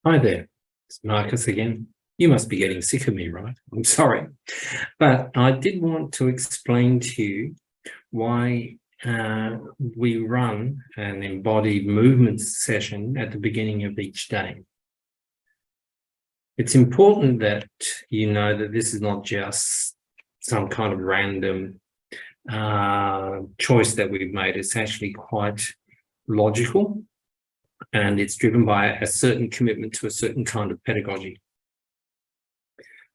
Hi there, it's Marcus again. You must be getting sick of me, right? I'm sorry. But I did want to explain to you why we run an embodied movement session at the beginning of each day. It's important that you know that this is not just some kind of random choice that we've made. It's actually quite logical, and it's driven by a certain commitment to a certain kind of pedagogy.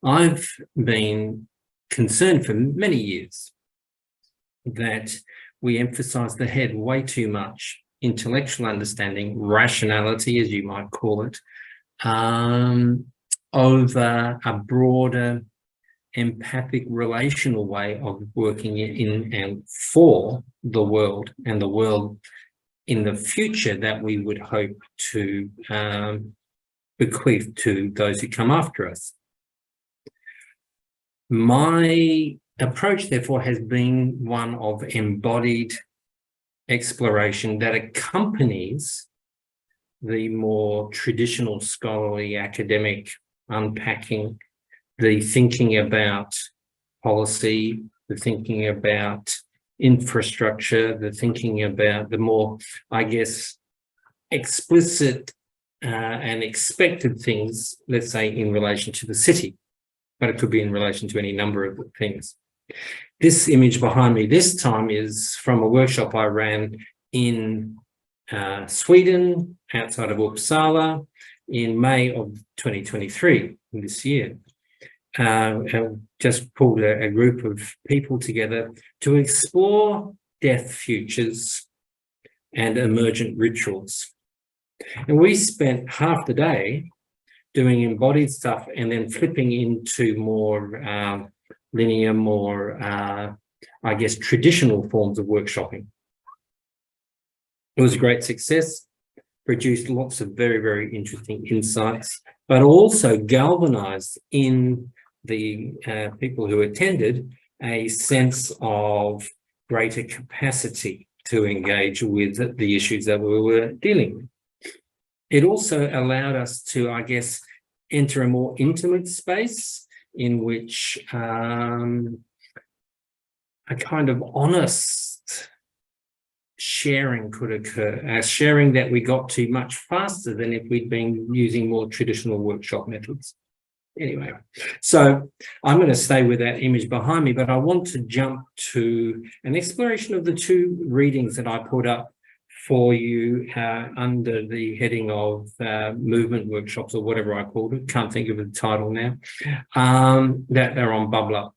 I've been concerned for many years that we emphasize the head way too much, intellectual understanding, rationality, as you might call it, over a broader empathic relational way of working in and for the world, and the world in the future that we would hope to bequeath to those who come after us. My approach, therefore, has been one of embodied exploration that accompanies the more traditional scholarly academic unpacking, the thinking about policy, the thinking about infrastructure, the thinking about the more, I guess, explicit and expected things, let's say, in relation to the city, but it could be in relation to any number of things. This image behind me this time is from a workshop I ran in Sweden, outside of Uppsala, in May of 2023, this year. Just pulled a group of people together to explore death futures and emergent rituals. And we spent half the day doing embodied stuff and then flipping into more linear, more, I guess, traditional forms of workshopping. It was a great success, produced lots of very, very interesting insights, but also galvanized in the people who attended a sense of greater capacity to engage with the issues that we were dealing with. It also allowed us to, I guess, enter a more intimate space in which a kind of honest sharing could occur, a sharing that we got to much faster than if we'd been using more traditional workshop methods. Anyway, so I'm going to stay with that image behind me, but I want to jump to an exploration of the two readings that I put up for you under the heading of movement workshops, or whatever I called it. Can't think of the title now. That are on Bubbler.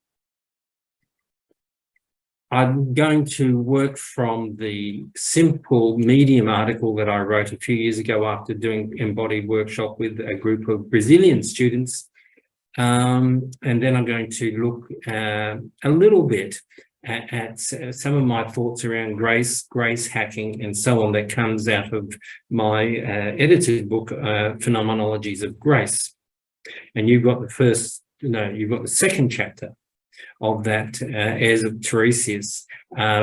I'm going to work from the Simple Medium article that I wrote a few years ago after doing embodied workshop with a group of Brazilian students. And then I'm going to look a little bit at some of my thoughts around grace hacking, and so on, that comes out of my edited book, Phenomenologies of Grace. And you've got the second chapter of that, Heirs of Tiresias,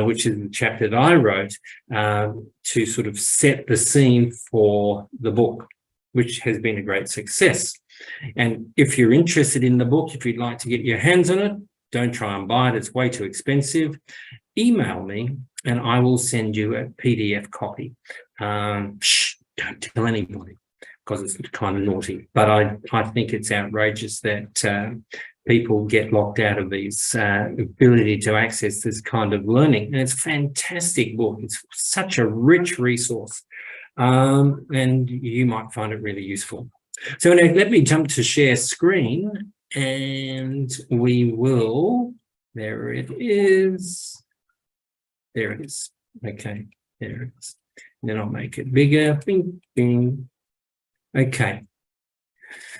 which is the chapter that I wrote to sort of set the scene for the book, which has been a great success. And if you're interested in the book, if you'd like to get your hands on it, don't try and buy it, it's way too expensive. Email me and I will send you a PDF copy. Don't tell anybody, because it's kind of naughty. But I think it's outrageous that people get locked out of these ability to access this kind of learning. And it's a fantastic book. It's such a rich resource, and you might find it really useful. So now let me jump to share screen, and we will, there it is. There it is. Okay, there it is. And then I'll make it bigger. Bing, bing. Okay.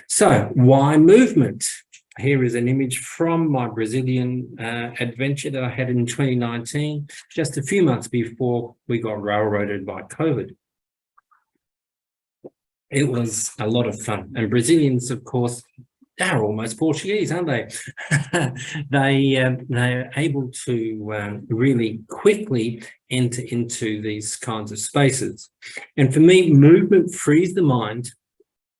So why movement? Here is an image from my Brazilian adventure that I had in 2019, just a few months before we got railroaded by COVID. It was a lot of fun. And Brazilians, of course, they're almost Portuguese, aren't they? They're able to really quickly enter into these kinds of spaces. And for me, movement frees the mind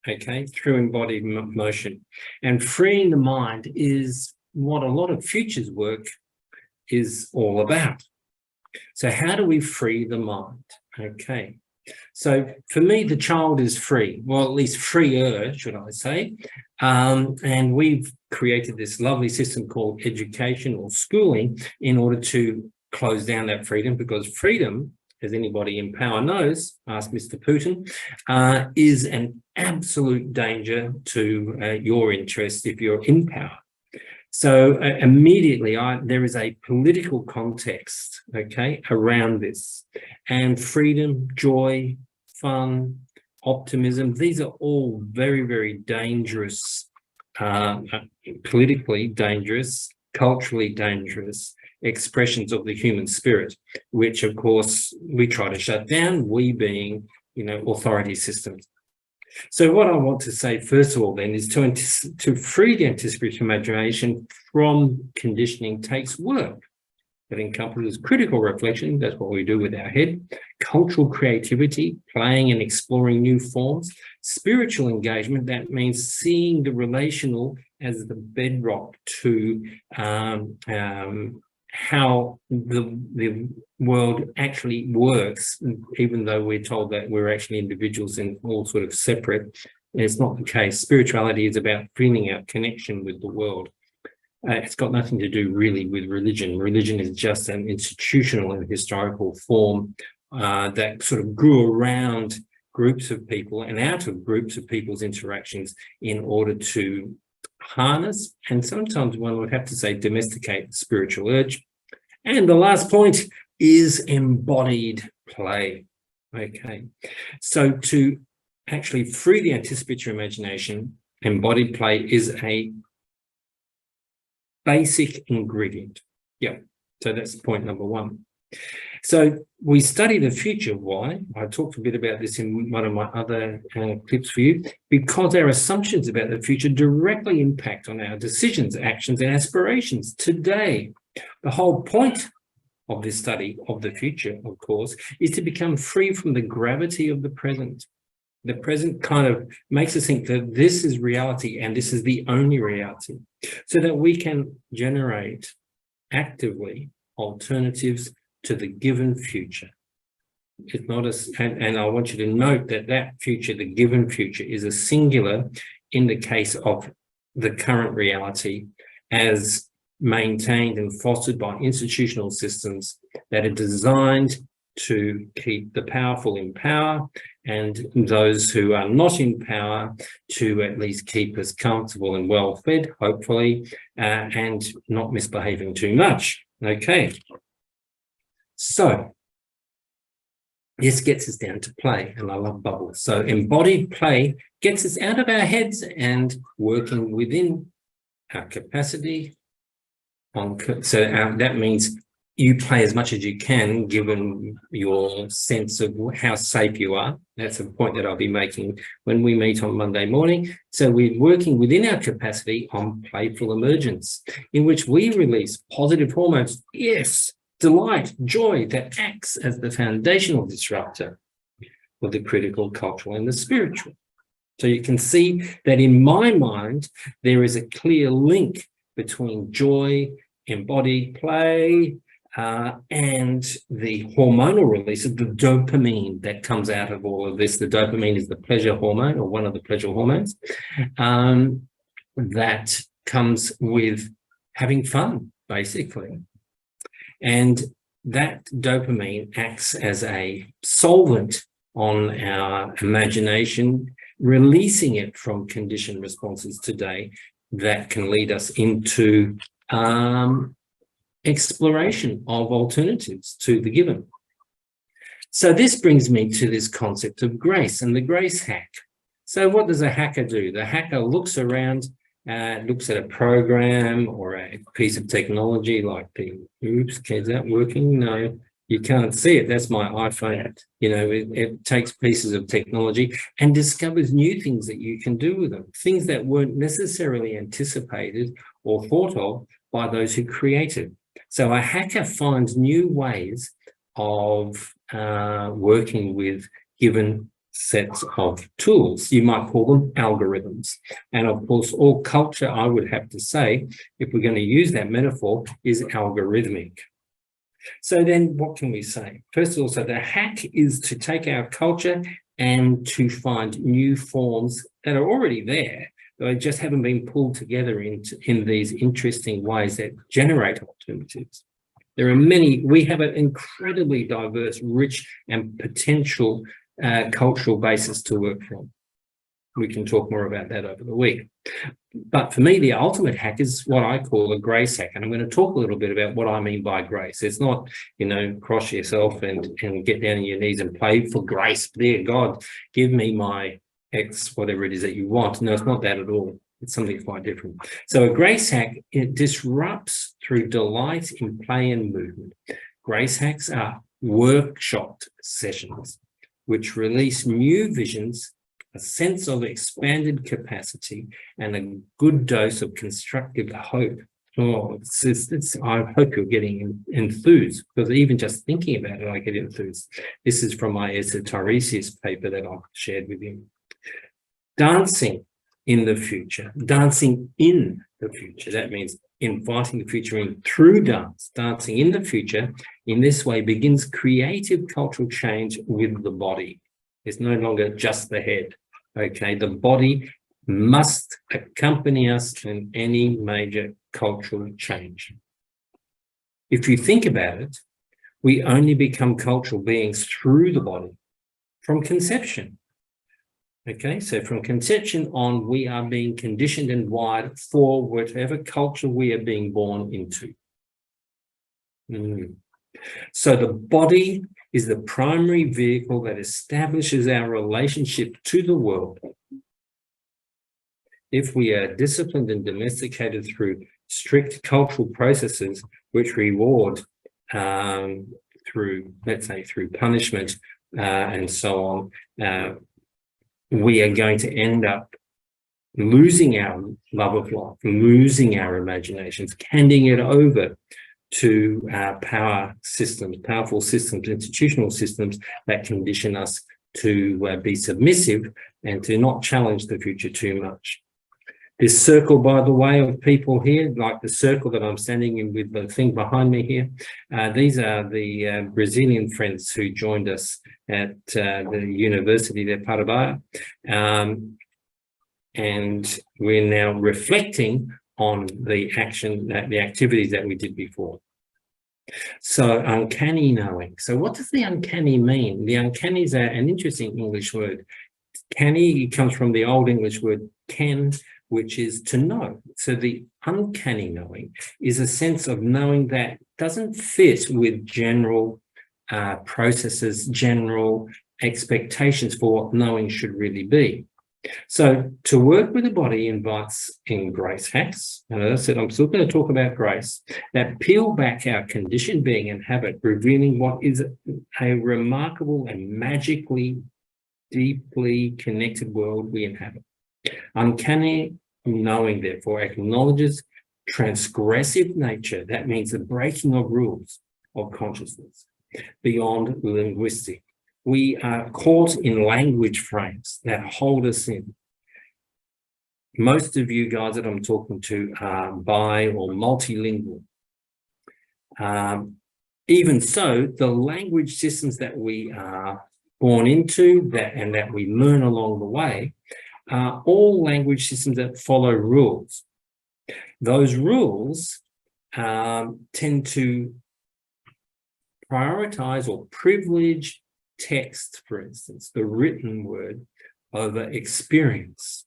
okay, through embodied motion. And freeing the mind is what a lot of futures work is all about. So how do we free the mind? Okay. So for me, the child is free, well, at least freer, should I say. And we've created this lovely system called education or schooling in order to close down that freedom, because freedom, as anybody in power knows, ask Mr. Putin, is an absolute danger to your interest if you're in power. So immediately there is a political context, okay, around this. And freedom, joy, fun, optimism, these are all very, very dangerous, politically dangerous, culturally dangerous expressions of the human spirit, which of course we try to shut down, we being, authority systems. So what I want to say, first of all, then, is to free the anticipatory imagination from conditioning takes work that encompasses critical reflection, that's what we do with our head, cultural creativity, playing and exploring new forms, spiritual engagement, that means seeing the relational as the bedrock to how the world actually works, even though we're told that we're actually individuals and all sort of separate. It's not the case. Spirituality is about feeling our connection with the world. It's got nothing to do really with religion. Religion is just an institutional and historical form that sort of grew around groups of people and out of groups of people's interactions in order to harness, and sometimes one would have to say domesticate, the spiritual urge. And the last point is embodied play. Okay, so to actually free the anticipatory imagination, embodied play is a basic ingredient. Yeah, so that's point number one. So we study the future. Why? I talked a bit about this in one of my other clips for you, because our assumptions about the future directly impact on our decisions, actions, and aspirations today. The whole point of this study of the future, of course, is to become free from the gravity of the present. The present kind of makes us think that this is reality and this is the only reality, so that we can generate actively alternatives to the given future. It's not and I want you to note that that future, the given future, is a singular in the case of the current reality as maintained and fostered by institutional systems that are designed to keep the powerful in power and those who are not in power to at least keep us comfortable and well fed, hopefully, and not misbehaving too much. Okay. So this gets us down to play, and I love bubbles. So embodied play gets us out of our heads and working within our capacity. That means you play as much as you can, given your sense of how safe you are. That's a point that I'll be making when we meet on Monday morning. So we're working within our capacity on playful emergence, in which we release positive hormones, yes, delight, joy, that acts as the foundational disruptor for the critical, cultural, and the spiritual. So you can see that in my mind, there is a clear link between joy, embodied play, and the hormonal release of the dopamine that comes out of all of this. The dopamine is the pleasure hormone, or one of the pleasure hormones, that comes with having fun, basically. And that dopamine acts as a solvent on our imagination, releasing it from conditioned responses today that can lead us into exploration of alternatives to the given. So this brings me to this concept of grace and the grace hack. So what does a hacker do? The hacker looks around, looks at a program or a piece of technology like oops, is that working? No, you can't see it. That's my iPhone. It takes pieces of technology and discovers new things that you can do with them, things that weren't necessarily anticipated or thought of by those who created. So a hacker finds new ways of working with given sets of tools. You might call them algorithms. And of course, all culture, I would have to say, if we're going to use that metaphor, is algorithmic. So then what can we say? First of all, so the hack is to take our culture and to find new forms that are already there, they just haven't been pulled together in these interesting ways that generate alternatives. There are many, we have an incredibly diverse, rich and potential cultural basis to work from. We can talk more about that over the week. But for me, the ultimate hack is what I call a grace hack. And I'm going to talk a little bit about what I mean by grace. It's not, cross yourself and get down on your knees and pray for grace. Dear God, give me my X, whatever it is that you want. No, it's not that at all. It's something quite different. So a grace hack, it disrupts through delight in play and movement. Grace hacks are workshopped sessions which release new visions, a sense of expanded capacity, and a good dose of constructive hope. Oh, I hope you're getting enthused, because even just thinking about it, I get enthused. This is from my Esther Tiresias paper that I've shared with you. Dancing in the future, dancing in the future. That means inviting the future in through dance. Dancing in the future, in this way, begins creative cultural change with the body. It's no longer just the head. Okay, the body must accompany us in any major cultural change. If you think about it, we only become cultural beings through the body from conception. Okay, so from conception on, we are being conditioned and wired for whatever culture we are being born into. So the body is the primary vehicle that establishes our relationship to the world. If we are disciplined and domesticated through strict cultural processes which reward through, let's say, through punishment and so on, we are going to end up losing our love of life, losing our imaginations, handing it over to power systems, powerful systems, institutional systems that condition us to be submissive and to not challenge the future too much. This circle, by the way, of people here, like the circle that I'm standing in with the thing behind me here, these are the Brazilian friends who joined us at the university, they're part of our, and we're now reflecting on the action, the activities that we did before. So uncanny knowing. So what does the uncanny mean? The uncanny is an interesting English word. Canny comes from the Old English word ken, which is to know. So the uncanny knowing is a sense of knowing that doesn't fit with general processes, general expectations for what knowing should really be. So to work with the body invites in grace hacks, and as I said, I'm still going to talk about grace, that peel back our conditioned being and habit, revealing what is a remarkable and magically deeply connected world we inhabit. Uncanny knowing, therefore, acknowledges transgressive nature. That means the breaking of rules of consciousness beyond linguistic. We are caught in language frames that hold us in. Most of you guys that I'm talking to are bi or multilingual. Even so, the language systems that we are born into and that we learn along the way are all language systems that follow rules. Those rules tend to prioritize or privilege text, for instance, the written word over experience.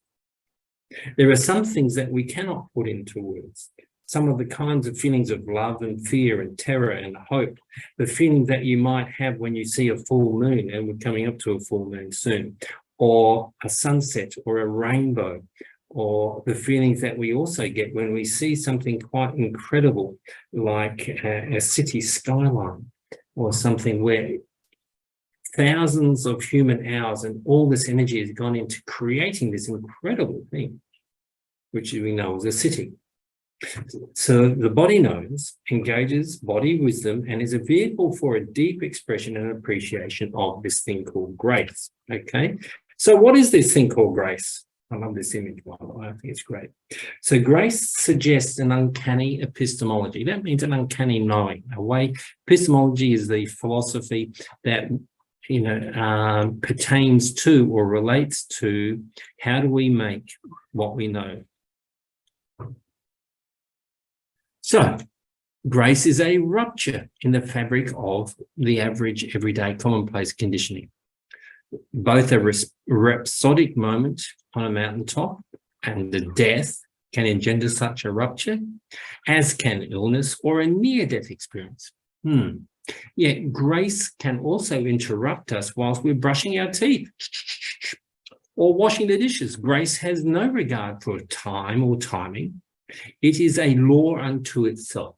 There are some things that we cannot put into words. Some of the kinds of feelings of love and fear and terror and hope, the feelings that you might have when you see a full moon, and we're coming up to a full moon soon, or a sunset or a rainbow, or the feelings that we also get when we see something quite incredible like a city skyline, or something where thousands of human hours and all this energy has gone into creating this incredible thing, which we know is a city. So the body knows, engages body wisdom, and is a vehicle for a deep expression and appreciation of this thing called grace. Okay, so what is this thing called grace? I love this image, by the way. I think it's great. So grace suggests an uncanny epistemology. That means an uncanny knowing. A way, epistemology is the philosophy that pertains to or relates to how do we make what we know. So grace is a rupture in the fabric of the average, everyday, commonplace conditioning. Both a rhapsodic moment on a mountaintop and the death can engender such a rupture, as can illness or a near-death experience. Yet grace can also interrupt us whilst we're brushing our teeth or washing the dishes. Grace has no regard for time or timing. It is a law unto itself.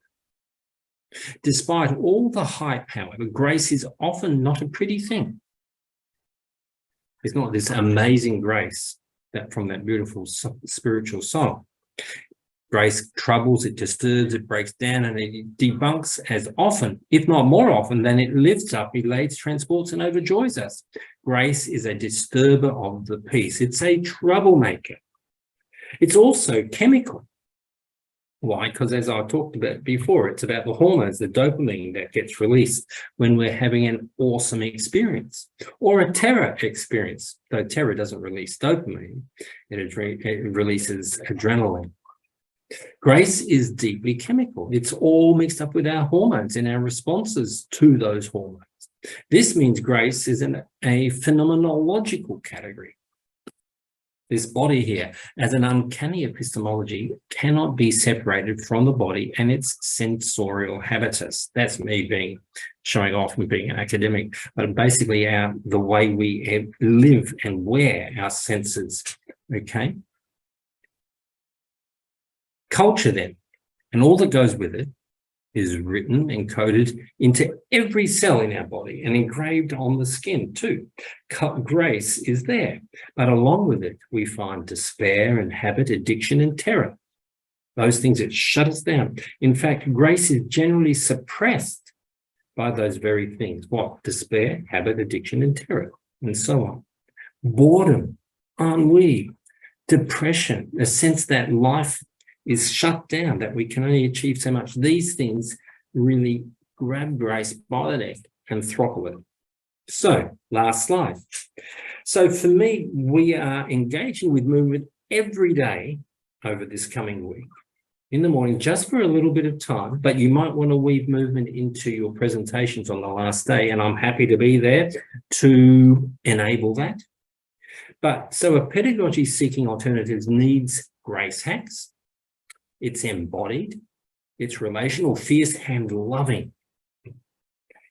Despite all the hype, however, grace is often not a pretty thing. It's not this amazing grace that from that beautiful spiritual song. Grace troubles, it disturbs, it breaks down, and it debunks as often, if not more often, than it lifts up, elates, transports, and overjoys us. Grace is a disturber of the peace. It's a troublemaker. It's also chemical. Why? Because as I talked about before, it's about the hormones, the dopamine that gets released when we're having an awesome experience or a terror experience. Though terror doesn't release dopamine, it releases adrenaline. Grace is deeply chemical. It's all mixed up with our hormones and our responses to those hormones. This means grace is a phenomenological category. This body here, as an uncanny epistemology, cannot be separated from the body and its sensorial habitus. That's me showing off and being an academic, but basically the way we live and wear our senses, okay? Culture then, and all that goes with it, is written and coded into every cell in our body and engraved on the skin too. Grace is there, but along with it, we find despair and habit, addiction and terror. Those things that shut us down. In fact, grace is generally suppressed by those very things. What? Despair, habit, addiction and terror, and so on. Boredom, ennui, depression, a sense that life is shut down, that we can only achieve so much. These things really grab grace by the neck and throttle it. So, last slide. So for me, we are engaging with movement every day over this coming week. In the morning, just for a little bit of time, but you might want to weave movement into your presentations on the last day, and I'm happy to be there to enable that. But so a pedagogy seeking alternatives needs grace hacks. It's embodied, it's relational, fierce, and loving.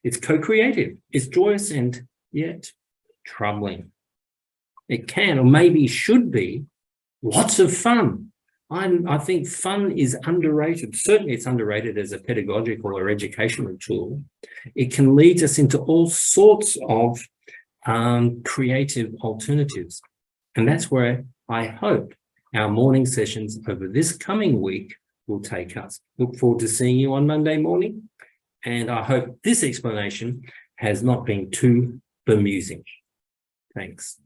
It's co-creative, it's joyous, and yet troubling. It can, or maybe should be, lots of fun. I think fun is underrated. Certainly it's underrated as a pedagogical or educational tool. It can lead us into all sorts of creative alternatives. And that's where I hope our morning sessions over this coming week will take us. Look forward to seeing you on Monday morning. And I hope this explanation has not been too bemusing. Thanks.